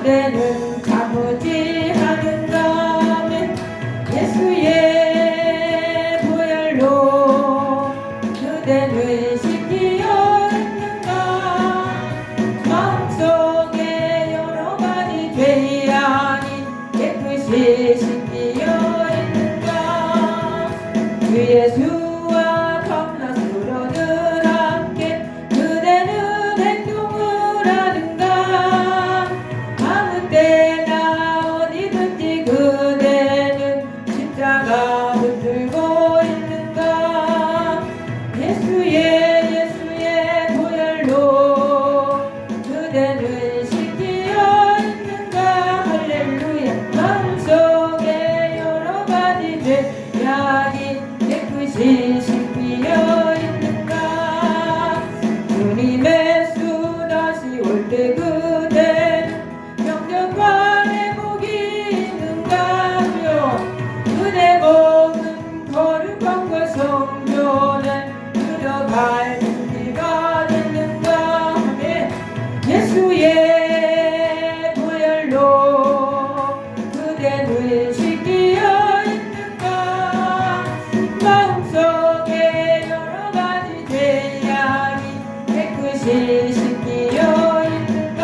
그대는 가보지 않은다면 예수의 보혈로 그대는 씻기어 있는가. 마음속에 여러 가지 죄 아닌 깨끗이 씻기어 있는가. 주 예수와 감나스로는 함께 그대는 행동을 하는가. 아무 때나 어디든지 그대는 십자가 붙들고 있는가. 예수의 보혈로 그대는 씻기어 있는가. 할렐루야. 마음속에 여러 가지 죄악이 깨끗이 씻기어 있는가. 주님의 수 다시 올 때 그대는 영접과 회복이 있는가요. 그대 몸은 거룩함과 성전에 들어갈 준비가 됐는가. 아멘. 예수의 보혈로 그대는 씻기어 있는가. 마음속에 여러 가지 죄악이 깨끗이 씻기어 있는가.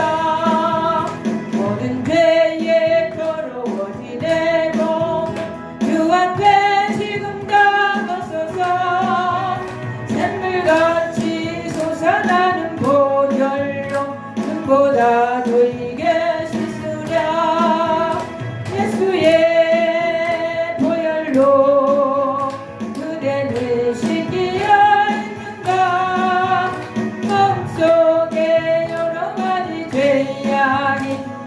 모든 죄에 더러워진 내 몸 주 앞에 지금 담아서서 샘물같이 솟아나는 보혈로 눈보다 보이게 씻으랴. 예수의 보혈로 그대는 씻기어 있는가. 마음속에 여러 가지 죄악이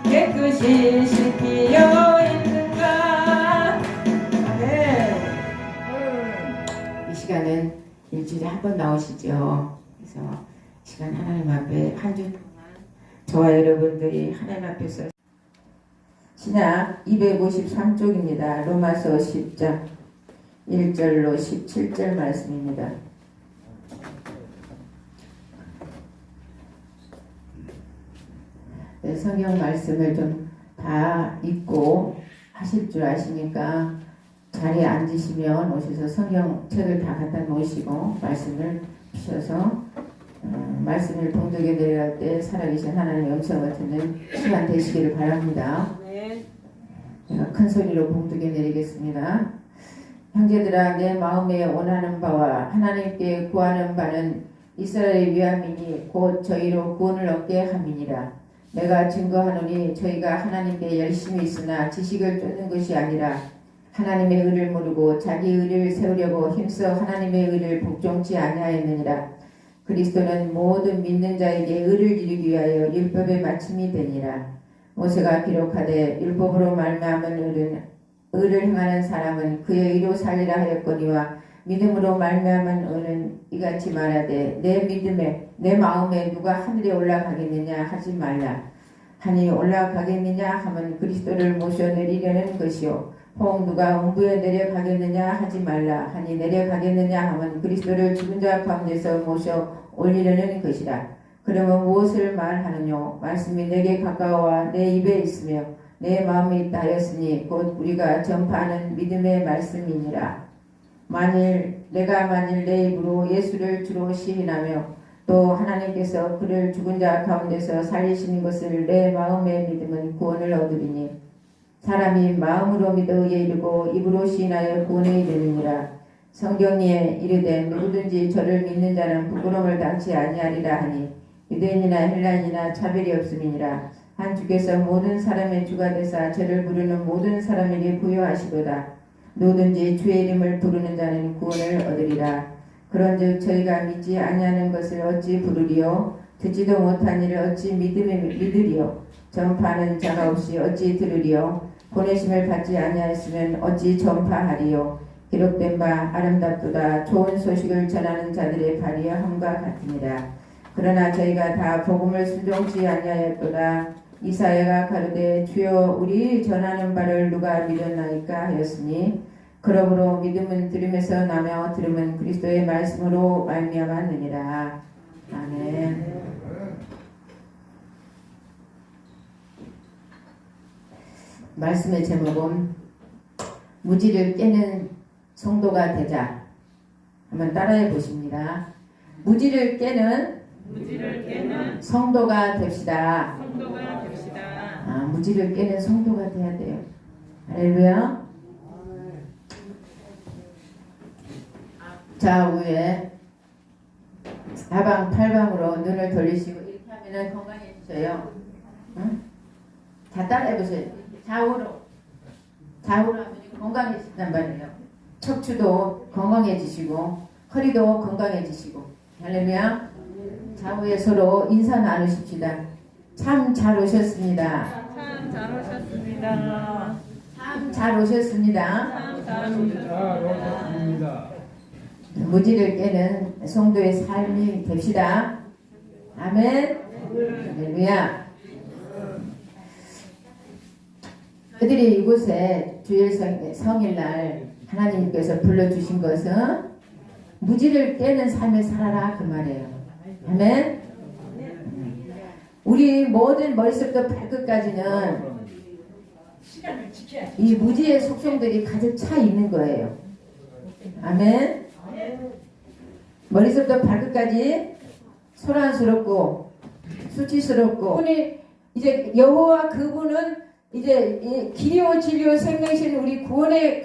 깨끗이 씻기어 있는가. 아멘. 이 시간은 일주일에 한 번 나오시죠. 그래서 시간 하나님 앞에 한 주 동안 저와 여러분들이 하나님 앞에서 신약 253쪽입니다. 로마서 10장 1절로 17절 말씀입니다. 네, 성경 말씀을 좀 다 읽고 하실 줄 아시니까 자리에 앉으시면 오셔서 성경책을 다 갖다 놓으시고 말씀을 주셔서 말씀을 봉독에 내려갈 때 살아계신 하나님의 음성을 듣는 시간 되시기를 바랍니다. 제가 큰 소리로 봉독에 내리겠습니다. 형제들아, 내 마음에 원하는 바와 하나님께 구하는 바는 이스라엘의 위함이니 곧 저희로 구원을 얻게 함이니라. 내가 증거하노니 저희가 하나님께 열심히 있으나 지식을 쫓는 것이 아니라 하나님의 의를 모르고 자기 의를 세우려고 힘써 하나님의 의를 복종치 아니하였느니라. 그리스도는 모든 믿는 자에게 의를 이루기 위하여 율법의 마침이 되니라. 모세가 기록하되 율법으로 말미암은 의를 행하는 사람은 그의 의로 살리라 하였거니와 믿음으로 말미암은 의는 이같이 말하되 내 마음에 누가 하늘에 올라가겠느냐 하지 말라. 하니 올라가겠느냐 하면 그리스도를 모셔 내리려는 것이요 혹 누가 음부에 내려가겠느냐 하지 말라. 하니 내려가겠느냐 하면 그리스도를 죽은 자 가운데서 모셔 올리려는 것이라. 그러면 무엇을 말하느뇨? 말씀이 내게 가까워 내 입에 있으며 내 마음에 있다 하였으니 곧 우리가 전파하는 믿음의 말씀이니라. 내가 만일 내 입으로 예수를 주로 시인하며 또 하나님께서 그를 죽은 자 가운데서 살리시는 것을 내 마음에 믿으면 구원을 얻으리니 사람이 마음으로 믿어 의에 이르고 입으로 시인하여 구원에 이르느니라. 성경에 이르되 누구든지 저를 믿는 자는 부끄러움을 당치 아니하리라 하니 유대인이나 헬라인이나 차별이 없음이니라. 한 주께서 모든 사람의 주가 되사 저를 부르는 모든 사람에게 부여하시도다. 누구든지 주의 이름을 부르는 자는 구원을 얻으리라. 그런즉 저희가 믿지 아니하는 것을 어찌 부르리요? 듣지도 못한 일을 어찌 믿으리요? 전파하는 자가 없이 어찌 들으리요? 보내심을 받지 아니하였으면 어찌 전파하리요? 기록된 바 아름답도다. 좋은 소식을 전하는 자들의 발이여 함과 같으니라. 그러나 저희가 다 복음을 순종치 아니하였도다. 이사야가 가로되 주여 우리 전하는 바를 누가 믿었나이까 하였으니 그러므로 믿음은 들음에서 나며 들음은 그리스도의 말씀으로 말미암았느니라. 아멘. 말씀의 제목은 무지를 깨는 성도가 되자. 한번 따라해 보십니다. 무지를 깨는 성도가 됩시다. 무지를 깨는 성도가 돼야 돼요. 할렐루야. 좌우에 사방팔방으로 눈을 돌리시고 이렇게 하면 건강해지셔요. 응? 다 따라해보세요. 좌우로 하면 건강해진단 말이에요. 척추도 건강해지시고 허리도 건강해지시고. 할렐루야. 좌우에 서로 인사 나누십시다. 참 잘 오셨습니다. 참 잘 오셨습니다. 참 잘 오셨습니다. 참 잘 오셨습니다. 무지를 깨는 성도의 삶이 됩시다. 아멘. 할렐루야. 그들이 이곳에 주일 성일날 하나님께서 불러주신 것은 무지를 깨는 삶을 살아라 그 말이에요. 아멘. 우리 모든 머릿속부터 발끝까지는 이 무지의 속성들이 가득 차 있는 거예요. 아멘. 머릿속부터 발끝까지 소란스럽고 수치스럽고, 그분이 이제 여호와 그분은 이제 길이요 진리요 생명이신 우리 구원에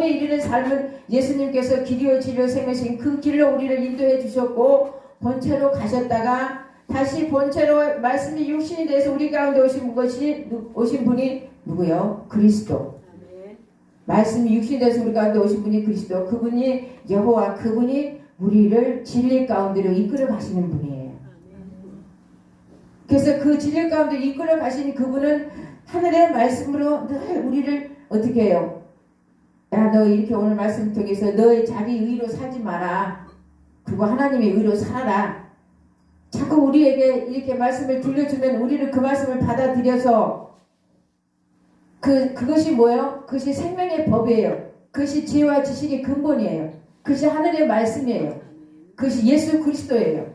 이르는 삶은 예수님께서 길이요 진리요 생명이신 그 길로 우리를 인도해 주셨고 본체로 가셨다가 다시 본체로 말씀이 육신이 돼서 우리 가운데 오신 분이 누구요? 그리스도. 말씀이 육신이 돼서 우리 가운데 오신 분이 그리스도. 그분이 여호와, 그분이 우리를 진리 가운데로 이끌어 가시는 분이에요. 그래서 그 진리 가운데 이끌어 가시는 그분은 하늘의 말씀으로 늘 우리를 어떻게 해요? 야, 너 이렇게 오늘 말씀 통해서 너의 자기 의로 살지 마라. 그리고 하나님의 의로 살아라. 자꾸 우리에게 이렇게 말씀을 들려주면 우리는 그 말씀을 받아들여서 그것이 뭐예요? 그것이 생명의 법이에요. 그것이 지혜와 지식의 근본이에요. 그것이 하늘의 말씀이에요. 그것이 예수 그리스도예요.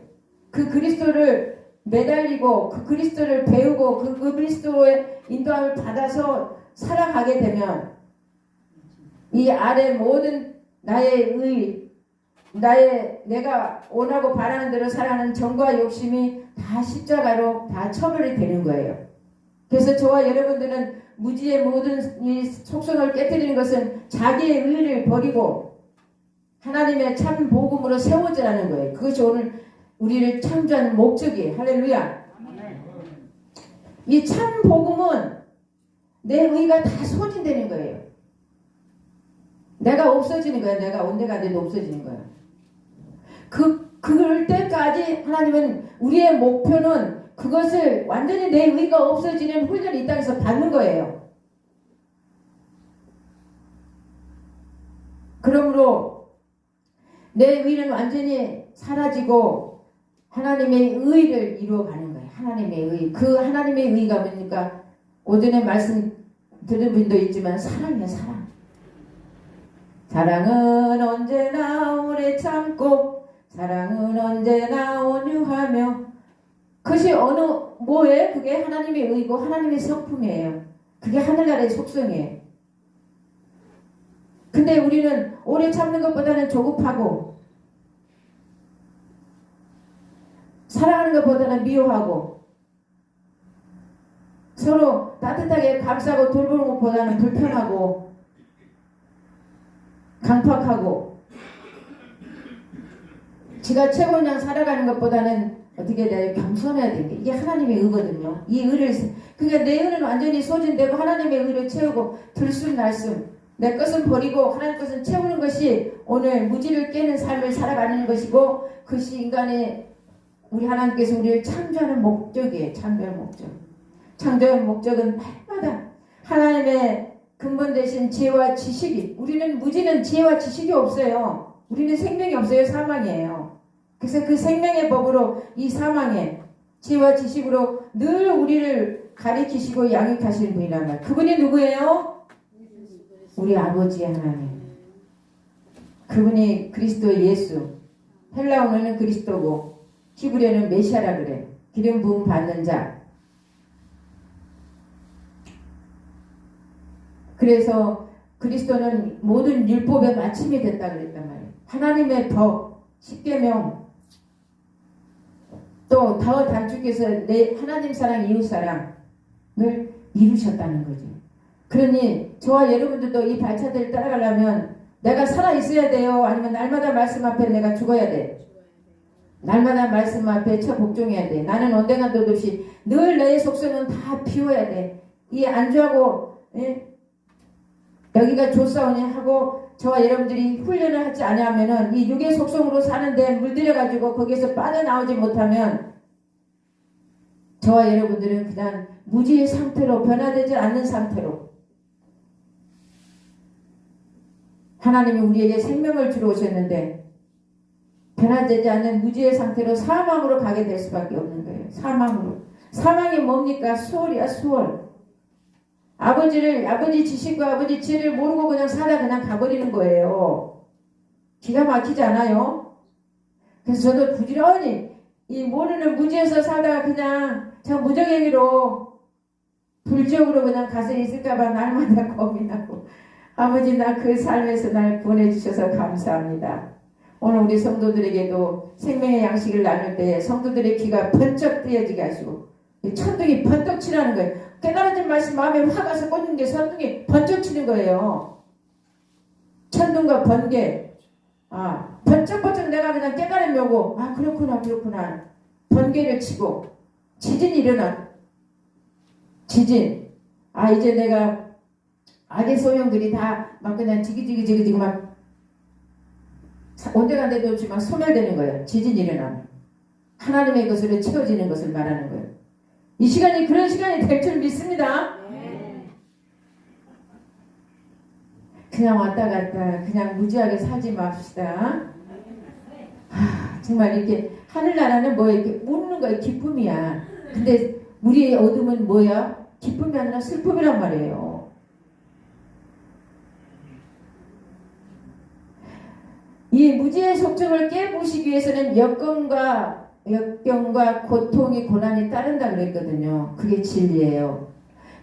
그 그리스도를 매달리고 그 그리스도를 배우고 그 그리스도의 인도함을 받아서 살아가게 되면 이 아래 모든 나의 내가 원하고 바라는 대로 살아가는 정과 욕심이 다 십자가로 다 처벌이 되는 거예요. 그래서 저와 여러분들은 무지의 모든 이 속성을 깨뜨리는 것은 자기의 의를 버리고 하나님의 참 복음으로 세워지라는 거예요. 그것이 오늘 우리를 창조하는 목적이에요. 할렐루야. 이 참 복음은 내 의가 다 소진되는 거예요. 내가 없어지는 거예요. 내가 언제가 돼도 없어지는 거예요. 그럴 때까지 하나님은 우리의 목표는 그것을 완전히 내 의가 없어지는 훈련을 이 땅에서 받는 거예요. 그러므로 내 의는 완전히 사라지고 하나님의 의를 이루어가는 거예요. 하나님의 의. 그 하나님의 의가 뭡니까? 오전에 말씀 들은 분도 있지만 사랑이에요. 사랑. 사랑은 언제나 오래 참고 사랑은 언제나 온유하며. 그것이 뭐예요? 그게 하나님의 의고 하나님의 성품이에요. 그게 하늘나라의 속성이에요. 근데 우리는 오래 참는 것보다는 조급하고 사랑하는 것보다는 미워하고 서로 따뜻하게 감싸고 돌보는 것보다는 불편하고 강팍하고 지가 최고인 양 살아가는 것보다는 어떻게 돼요? 겸손해야 되는 게 이게 하나님의 의거든요. 이 의를 그러니까 내 의는 완전히 소진되고 하나님의 의를 채우고 들숨날숨 내 것은 버리고 하나님 것은 채우는 것이 오늘 무지를 깨는 삶을 살아가는 것이고 그것이 인간의 우리 하나님께서 우리를 창조하는 목적이에요. 창조의 목적. 창조의 목적은 날마다 하나님의 근본 되신 지혜와 지식이 우리는 무지는 지혜와 지식이 없어요. 우리는 생명이 없어요. 사망이에요. 그래서 그 생명의 법으로 이 사망에 지혜와 지식으로 늘 우리를 가리키시고 양육하시는 분이란 말. 그분이 누구예요? 우리 아버지의 하나님. 그분이 그리스도 예수. 헬라어는 그리스도고 히브리어는 메시아라 그래. 기름 부음 받는 자. 그래서 그리스도는 모든 율법의 마침이 됐다 그랬단 말이에요. 하나님의 법, 십계명, 또 더 단축해서 내 하나님 사랑, 이웃 사랑을 이루셨다는 거죠. 그러니 저와 여러분들도 이 발차대를 따라가려면 내가 살아 있어야 돼요? 아니면 날마다 말씀 앞에 내가 죽어야 돼? 날마다 말씀 앞에 처 복종해야 돼. 나는 온데간도 없이 늘 너의 속성은 다 비워야 돼. 이 안주하고 여기가 좋사오니 하고 저와 여러분들이 훈련을 하지 않으면은 이 육의 속성으로 사는데 물들여가지고 거기에서 빠져나오지 못하면 저와 여러분들은 그냥 무지의 상태로 변화되지 않는 상태로 하나님이 우리에게 생명을 주러 오셨는데 변화되지 않는 무지의 상태로 사망으로 가게 될 수밖에 없는 거예요. 사망으로. 사망이 뭡니까? 수월이야, 수월. 아버지 지식과 아버지 지혜를 모르고 그냥 살다 그냥 가버리는 거예요. 기가 막히지 않아요? 그래서 저도 부지런히 이 모르는 무지에서 살다가 그냥 저 무정행위로 불지옥으로 그냥 가서 있을까봐 날마다 고민하고 아버지 나 그 삶에서 날 구원해 주셔서 감사합니다. 오늘 우리 성도들에게도 생명의 양식을 나눌 때 성도들의 귀가 번쩍 뜨여지게 하시고 천둥이 번쩍 치라는 거예요. 깨달아진 말씀 마음에 확 와서 꽂는 게 천둥이 번쩍 치는 거예요. 천둥과 번개. 번쩍번쩍 내가 그냥 깨달음이 오고 그렇구나 번개를 치고 지진이 일어나. 지진. 이제 내가 악의 소용들이 다 막 그냥 지기지기 막 온데간데도 없이 막 소멸되는 거예요. 지진이 일어나면. 하나님의 것으로 채워지는 것을 말하는 거예요. 이 시간이 그런 시간이 될 줄 믿습니다. 그냥 왔다 갔다 그냥 무지하게 살지 맙시다. 정말 이렇게 하늘나라는 뭐야 이렇게 웃는 거예요. 기쁨이야. 근데 우리의 어둠은 뭐야? 기쁨이 아니라 슬픔이란 말이에요. 이 무지의 속성을 깨부시기 위해서는 역경과 고통이 고난이 따른다 그랬거든요. 그게 진리예요.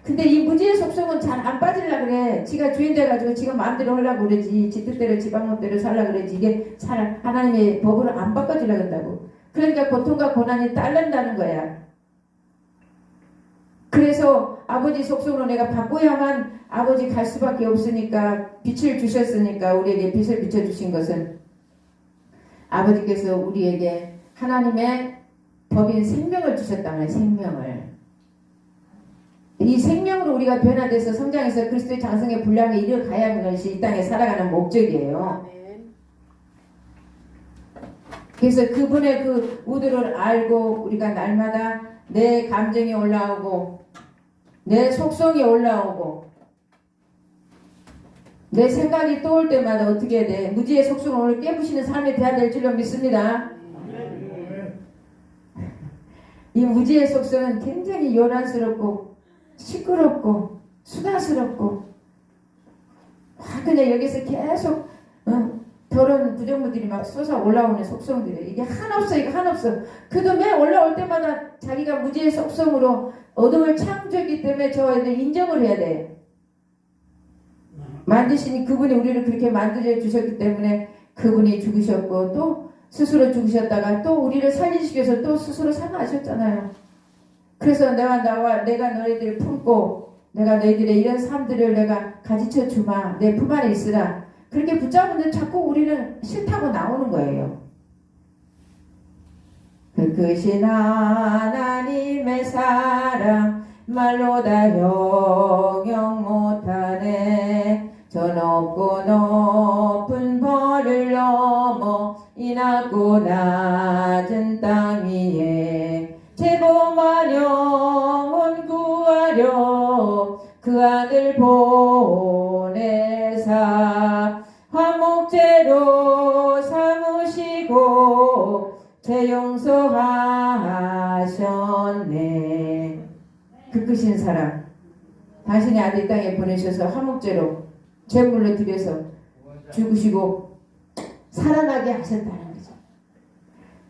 근데 이 무지의 속성은 잘 안 빠지려고 그래. 지가 주인 돼가지고 지가 마음대로 하려고 그러지. 지 뜻대로 지 방법대로 살려고 그러지. 이게 하나님의 법으로 안 바꿔지려고 한다고. 그러니까 고통과 고난이 따른다는 거야. 그래서 아버지 속성으로 내가 바꿔야만 아버지 갈 수밖에 없으니까 빛을 주셨으니까 우리에게 빛을 비춰주신 것은 아버지께서 우리에게 하나님의 법인 생명을 주셨다는 생명을. 이 생명으로 우리가 변화돼서 성장해서 그리스도의 장성의 분량에 이르가야 하는 것이 이 땅에 살아가는 목적이에요. 그래서 그분의 그 의도를 알고 우리가 날마다 내 감정이 올라오고 내 속성이 올라오고 내 생각이 떠올 때마다 어떻게 해야 돼? 무지의 속성을 오늘 깨부시는 삶이 돼야 될 줄로 믿습니다. 이 무지의 속성은 굉장히 요란스럽고 시끄럽고 수다스럽고 그냥 여기서 계속 더러운 부정부들이 막 쏟아 올라오는 속성들이 이게 한없어 이게 한없어. 그래도 매 올라올 때마다 자기가 무지의 속성으로 어둠을 창조했기 때문에 저희들 인정을 해야 돼. 만드시니 그분이 우리를 그렇게 만들어 주셨기 때문에 그분이 죽으셨고 또 스스로 죽으셨다가 또 우리를 살리시기 위해서 또 스스로 살아나셨잖아요. 그래서 내가 너희들을 품고 내가 너희들의 이런 삶들을 내가 가지쳐 주마. 내 품 안에 있으라. 그렇게 붙잡는데 자꾸 우리는 싫다고 나오는 거예요. 그것이 하나님의 사랑 말로 다 형용 못하네. 저 높고 높은 벌을 넘어 이 낮고 낮은 땅 위에 제보만 영혼 구하려 그 아들 보내사 화목제로 삼으시고 죄 용서하셨네. 그 크신 사랑 당신의 아들 땅에 보내셔서 화목제로 제물로 드려서 죽으시고 살아나게 하셨다는 거죠.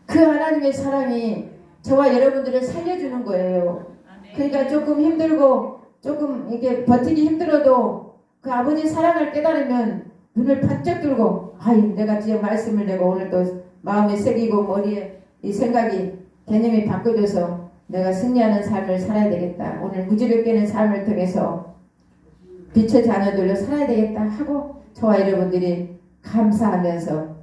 그 하나님의 사랑이 저와 여러분들을 살려주는 거예요. 그러니까 조금 힘들고 조금 이게 버티기 힘들어도 그 아버지 사랑을 깨달으면 눈을 번쩍 들고 내가 지금 말씀을 내가 오늘 또 마음에 새기고 머리에 이 생각이 개념이 바꿔져서 내가 승리하는 삶을 살아야 되겠다. 오늘 무지를 깨는 삶을 통해서 빛의 자녀들로 살아야 되겠다 하고 저와 여러분들이 감사하면서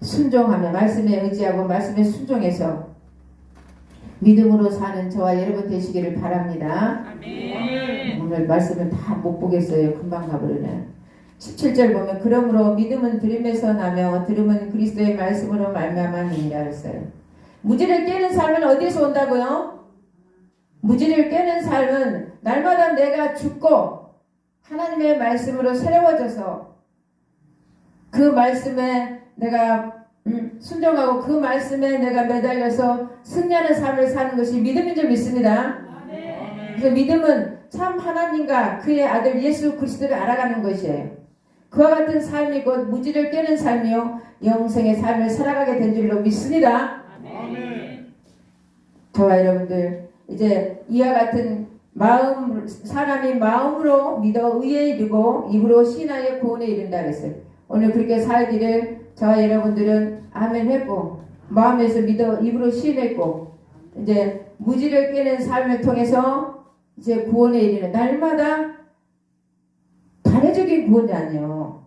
순종하며 말씀에 의지하고 말씀에 순종해서 믿음으로 사는 저와 여러분 되시기를 바랍니다. 아멘. 오늘 말씀을 다 못 보겠어요. 금방 가버리네. 17절 보면 그러므로 믿음은 들음에서 나며 들음은 그리스도의 말씀으로 말미암았느니라 했어요. 무지를 깨는 삶은 어디에서 온다고요? 무지를 깨는 삶은 날마다 내가 죽고 하나님의 말씀으로 새로워져서 그 말씀에 내가 순종하고 그 말씀에 내가 매달려서 승리하는 삶을 사는 것이 믿음인 줄 믿습니다. 그래서 믿음은 참 하나님과 그의 아들 예수 그리스도를 알아가는 것이에요. 그와 같은 삶이 곧 무지를 깨는 삶이요 영생의 삶을 살아가게 된 줄로 믿습니다. 저와 여러분들 이제 이와 같은 사람이 마음으로 믿어 의에 이르고 입으로 신하여 구원에 이른다 그랬어요. 오늘 그렇게 살기를 저와 여러분들은 아멘 했고 마음에서 믿어 입으로 신했고 이제 무지를 깨는 삶을 통해서 이제 구원에 이르는 날마다 단회적인 구원이 아니에요.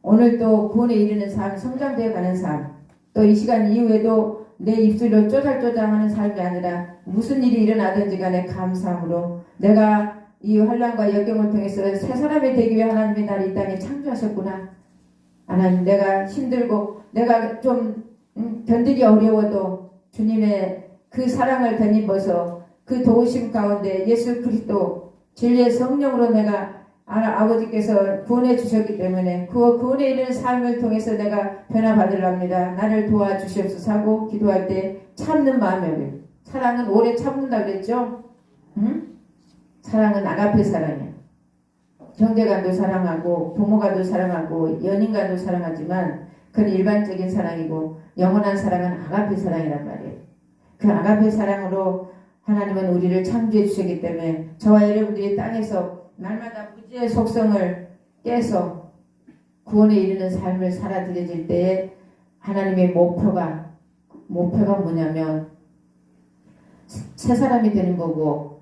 오늘 또 구원에 이르는 삶, 성장되어 가는 삶, 또 이 시간 이후에도 내 입술로 쪼잘쪼잘하는 삶이 아니라 무슨 일이 일어나든지 간에 감사함으로 내가 이 환난과 역경을 통해서 새 사람이 되기 위해 하나님이 나를 이 땅에 창조하셨구나. 하나님 내가 힘들고 내가 좀 견디기 어려워도 주님의 그 사랑을 덧입어서 그 도우심 가운데 예수 그리스도 진리의 성령으로 내가 아버지께서 구원해 주셨기 때문에 그 구원에 이르는 삶을 통해서 내가 변화받으랍니다. 나를 도와주시옵소서 하고 기도할 때 참는 마음이 사랑은 오래 참는다 그랬죠? 응? 사랑은 아가페 사랑이야. 형제간도 사랑하고 부모간도 사랑하고 연인간도 사랑하지만 그건 일반적인 사랑이고 영원한 사랑은 아가페 사랑이란 말이에요. 그 아가페 사랑으로 하나님은 우리를 창조해 주셨기 때문에 저와 여러분들이 땅에서 날마다 무지의 속성을 깨서 구원에 이르는 삶을 살아들여질 때에 하나님의 목표가 뭐냐면 새 사람이 되는 거고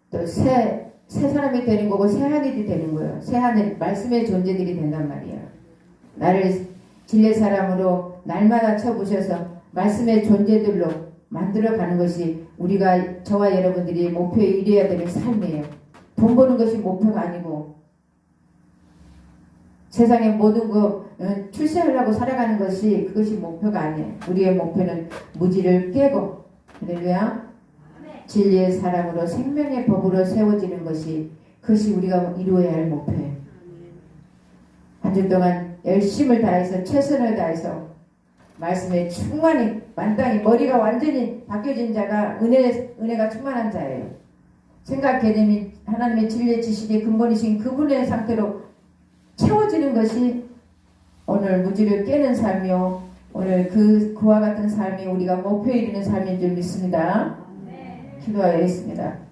또 새 사람이 되는 거고 새 하늘이 되는 거예요. 새 하늘 말씀의 존재들이 된단 말이에요. 나를 진리의 사람으로 날마다 쳐부셔서 말씀의 존재들로 만들어가는 것이 우리가 저와 여러분들이 목표에 이르어야 되는 삶이에요. 돈 버는 것이 목표가 아니고 세상의 모든 거 출세하려고 살아가는 것이 그것이 목표가 아니에요. 우리의 목표는 무지를 깨고 할렐루야 진리의 사랑으로 생명의 법으로 세워지는 것이 그것이 우리가 이루어야 할 목표예요. 한 주 동안 열심을 다해서 최선을 다해서 말씀에 충만히 만땅히 머리가 완전히 바뀌어진 자가 은혜가 충만한 자예요. 생각 개념이 하나님의 진리의 지식의 근본이신 그분의 상태로 채워지는 것이 오늘 무지를 깨는 삶이요 오늘 그와 같은 삶이 우리가 목표에 이르는 삶인 줄 믿습니다. 기도하겠습니다.